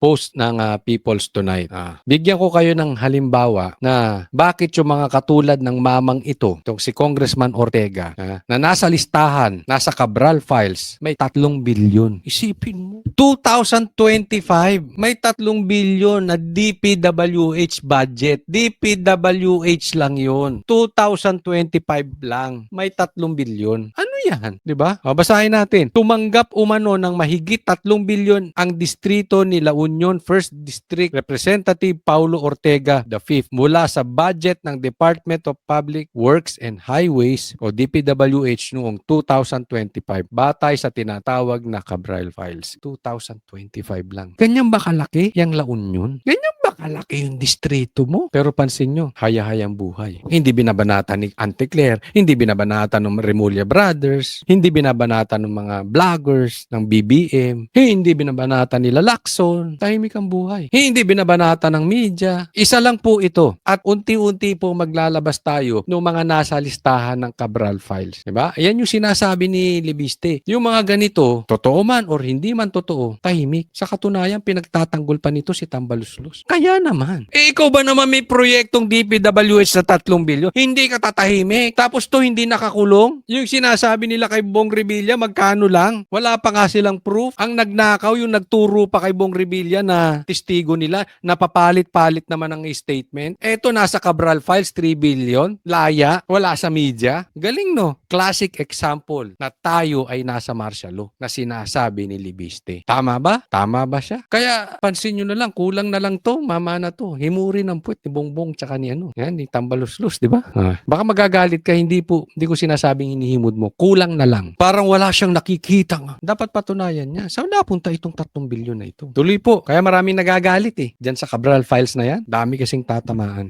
post ng People's Tonight. Bigyan ko kayo ng halimbawa na bakit yung mga katulad ng mamang ito, itong si Congressman Ortega, na nasa listahan, nasa Cabral Files, may 3 bilyon. Isipin mo. 2025, may 3 bilyon na DPWH budget. DPWH lang yun. 2025 lang, may 3 bilyon. Ano yan? Diba? Basahin natin. Tumanggap umano ng mahigit 3 bilyon ang distrito ni La Union 1st District Representative Paulo Ortega V mula sa budget ng Department of Public Works and Highways o DPWH noong 2025 batay sa tinatawag na Cabral Files. 2025 lang. Ganyan ba kalaki yung La Union? Ganyan ba kalaki yung distrito mo? Pero pansin nyo, haya-hayang buhay. Hindi binabanata ni Auntie Claire, hindi binabanata ng Remulla Brothers, hindi binabanata ng mga vloggers ng BBM, hindi binabanata nila Lacson, tahimik ang buhay. Hindi binabanata ng media. Isa lang po ito. At unti-unti po maglalabas tayo ng mga nasa listahan ng Cabral Files. Diba? Ayan yung sinasabi ni Libiste. Yung mga ganito, totoo man or hindi man totoo, tahimik. Sa katunayan, pinagtatanggol pa nito si Tambaluslos. Kaya naman. Ikaw ba naman may proyektong DPWH sa 3 bilyon? Hindi ka tatahimik. Tapos to hindi nakakulong? Yung sinasabi nila kay Bong Revilla, magkano lang? Wala pa nga silang proof. Ang nagnakaw, yung nagturo pa kay Bong Revilla na testigo nila, napapalit-palit naman ang statement. Eto, nasa Cabral Files, 3 billion. Laya, wala sa media. Galing, no? Classic example na tayo ay nasa martial law na sinasabi ni Libiste. Tama ba? Tama ba siya? Kaya pansin nyo na lang, kulang na lang to, mama na to. Himuri ng puwet ni Bongbong tsaka ni yan, ni Tambaluslos, di ba? Baka magagalit ka, hindi ko sinasabing hinihimod mo. Kulang na lang. Parang wala siyang nakikita. Dapat patunayan niya. Saan napunta itong 3 bilyon na ito? Tuloy po. Kaya maraming nagagalit Diyan sa Cabral Files na yan. Dami kasing tatamaan.